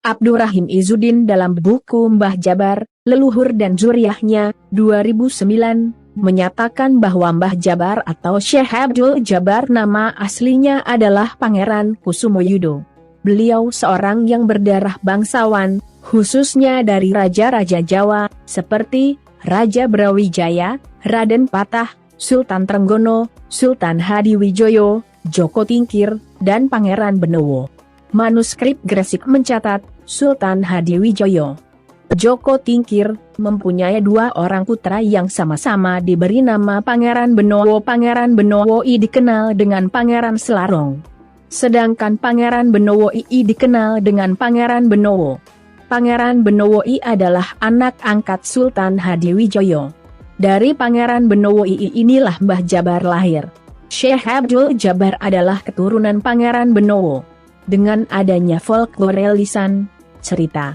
Abdurrahim Izzuddin dalam buku Mbah Jabar, Leluhur dan Zuriahnya, 2009, menyatakan bahwa Mbah Jabar atau Syekh Abdul Jabar nama aslinya adalah Pangeran Kusumoyudo. Beliau seorang yang berdarah bangsawan, khususnya dari raja-raja Jawa, seperti Raja Brawijaya, Raden Patah, Sultan Trenggono, Sultan Hadiwijoyo, Joko Tingkir, dan Pangeran Benowo. Manuskrip Gresik mencatat, Sultan Hadiwijoyo Joko Tingkir mempunyai 2 orang putra yang sama-sama diberi nama Pangeran Benowo. Pangeran Benowo I dikenal dengan Pangeran Selarong, sedangkan Pangeran Benowo I dikenal dengan Pangeran Benowo. Pangeran Benowo I adalah anak angkat Sultan Hadiwijoyo. Dari Pangeran Benowo I inilah Mbah Jabar lahir. Syekh Abdul Jabar adalah keturunan Pangeran Benowo. Dengan adanya folklore lisan, cerita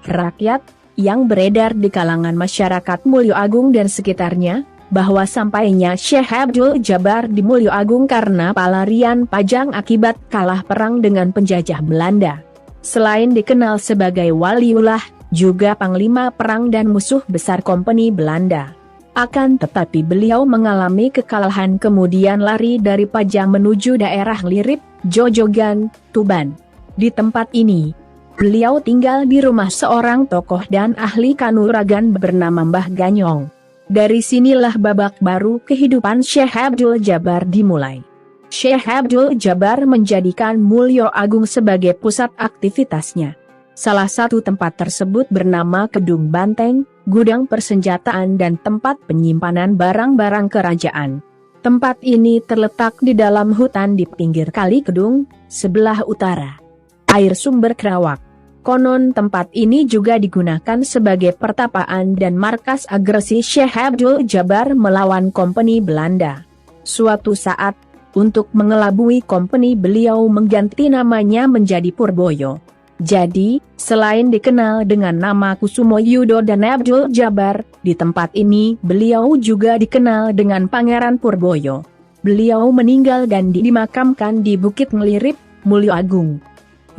rakyat yang beredar di kalangan masyarakat Mulyo Agung dan sekitarnya, bahwa sampainya Syekh Abdul Jabar di Mulyo Agung karena pelarian pajang akibat kalah perang dengan penjajah Belanda. Selain dikenal sebagai waliullah, juga panglima perang dan musuh besar Kompeni Belanda. Akan tetapi beliau mengalami kekalahan kemudian lari dari Pajang menuju daerah Lirip, Jojogan, Tuban. Di tempat ini, beliau tinggal di rumah seorang tokoh dan ahli kanuragan bernama Mbah Ganyong. Dari sinilah babak baru kehidupan Syekh Abdul Jabar dimulai. Syekh Abdul Jabar menjadikan Mulyo Agung sebagai pusat aktivitasnya. Salah satu tempat tersebut bernama Kedung Banteng, gudang persenjataan dan tempat penyimpanan barang-barang kerajaan. Tempat ini terletak di dalam hutan di pinggir Kali Kedung, sebelah utara air sumber Kerawak. Konon tempat ini juga digunakan sebagai pertapaan dan markas agresi Syekh Abdul Jabar melawan Kompeni Belanda. Suatu saat, untuk mengelabui Kompeni beliau mengganti namanya menjadi Purboyo. Jadi, selain dikenal dengan nama Kusumoyudo dan Abdul Jabar, di tempat ini beliau juga dikenal dengan Pangeran Purboyo. Beliau meninggal dan dimakamkan di Bukit Ngelirip, Mulyo Agung.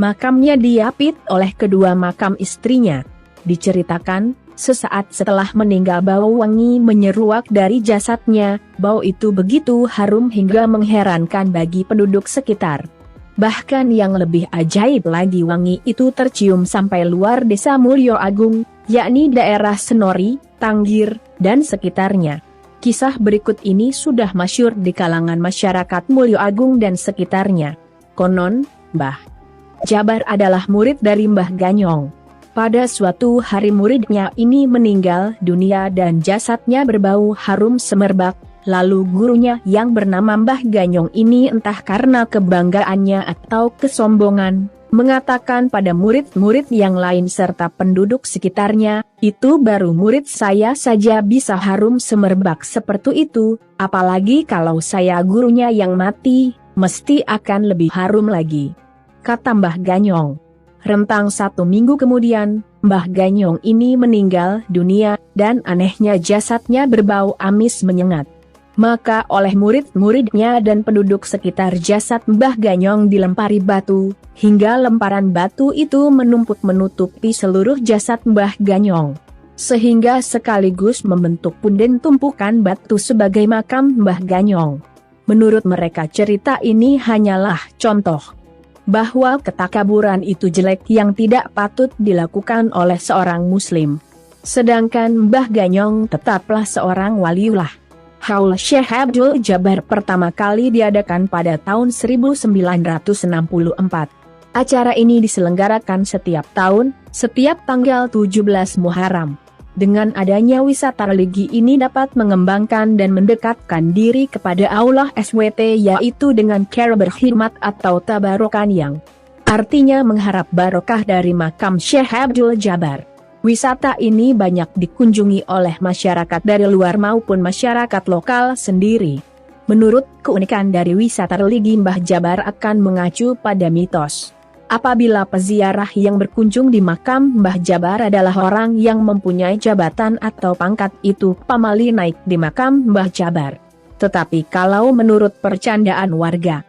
Makamnya diapit oleh kedua makam istrinya. Diceritakan, sesaat setelah meninggal bau wangi menyeruak dari jasadnya. Bau itu begitu harum hingga mengherankan bagi penduduk sekitar. Bahkan yang lebih ajaib lagi, wangi itu tercium sampai luar desa Mulyo Agung, yakni daerah Senori, Tanggir, dan sekitarnya. Kisah berikut ini sudah masyhur di kalangan masyarakat Mulyo Agung dan sekitarnya. Konon, Mbah Jabar adalah murid dari Mbah Ganyong. Pada suatu hari muridnya ini meninggal dunia dan jasadnya berbau harum semerbak. Lalu gurunya yang bernama Mbah Ganyong ini entah karena kebanggaannya atau kesombongan, mengatakan pada murid-murid yang lain serta penduduk sekitarnya, itu baru murid saya saja bisa harum semerbak seperti itu, apalagi kalau saya gurunya yang mati, mesti akan lebih harum lagi, kata Mbah Ganyong. Rentang 1 minggu kemudian, Mbah Ganyong ini meninggal dunia, dan anehnya jasadnya berbau amis menyengat. Maka oleh murid-muridnya dan penduduk sekitar jasad Mbah Ganyong dilempari batu, hingga lemparan batu itu menumpuk menutupi seluruh jasad Mbah Ganyong, sehingga sekaligus membentuk punden tumpukan batu sebagai makam Mbah Ganyong. Menurut mereka cerita ini hanyalah contoh bahwa ketakaburan itu jelek yang tidak patut dilakukan oleh seorang muslim. Sedangkan Mbah Ganyong tetaplah seorang waliullah. Haul Syekh Abdul Jabar pertama kali diadakan pada tahun 1964. Acara ini diselenggarakan setiap tahun, setiap tanggal 17 Muharram. Dengan adanya wisata religi ini dapat mengembangkan dan mendekatkan diri kepada Allah SWT, yaitu dengan cara berkhidmat atau tabarukan yang artinya mengharap barokah dari makam Syekh Abdul Jabar. Wisata ini banyak dikunjungi oleh masyarakat dari luar maupun masyarakat lokal sendiri. Menurut keunikan dari wisata religi, Mbah Jabar akan mengacu pada mitos. Apabila peziarah yang berkunjung di makam Mbah Jabar adalah orang yang mempunyai jabatan atau pangkat, itu pamali naik di makam Mbah Jabar. Tetapi kalau menurut percandaan warga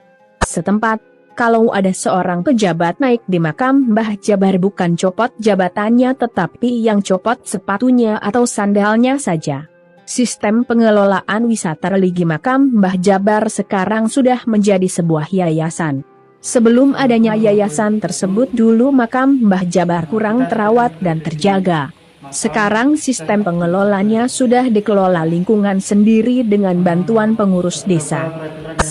setempat, Kalau ada seorang pejabat naik di makam Mbah Jabar, bukan copot jabatannya tetapi yang copot sepatunya atau sandalnya saja. Sistem pengelolaan wisata religi makam Mbah Jabar sekarang sudah menjadi sebuah yayasan. Sebelum adanya yayasan tersebut dulu makam Mbah Jabar kurang terawat dan terjaga. Sekarang sistem pengelolanya sudah dikelola lingkungan sendiri dengan bantuan pengurus desa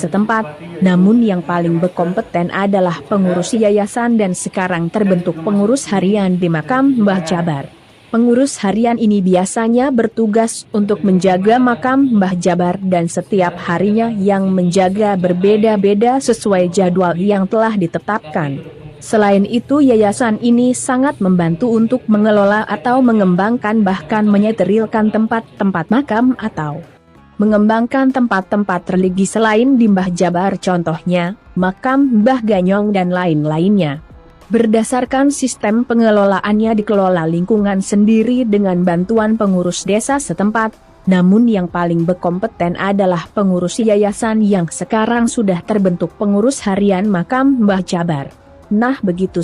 setempat, namun yang paling berkompeten adalah pengurus yayasan dan sekarang terbentuk pengurus harian di makam Mbah Jabar. Pengurus harian ini biasanya bertugas untuk menjaga makam Mbah Jabar dan setiap harinya yang menjaga berbeda-beda sesuai jadwal yang telah ditetapkan. Selain itu yayasan ini sangat membantu untuk mengelola atau mengembangkan bahkan menyeterilkan tempat-tempat makam atau mengembangkan tempat-tempat religi selain di Mbah Jabar, contohnya makam Mbah Ganyong dan lain-lainnya. Berdasarkan sistem pengelolaannya dikelola lingkungan sendiri dengan bantuan pengurus desa setempat, namun yang paling berkompeten adalah pengurus yayasan yang sekarang sudah terbentuk pengurus harian makam Mbah Jabar. Nah begitu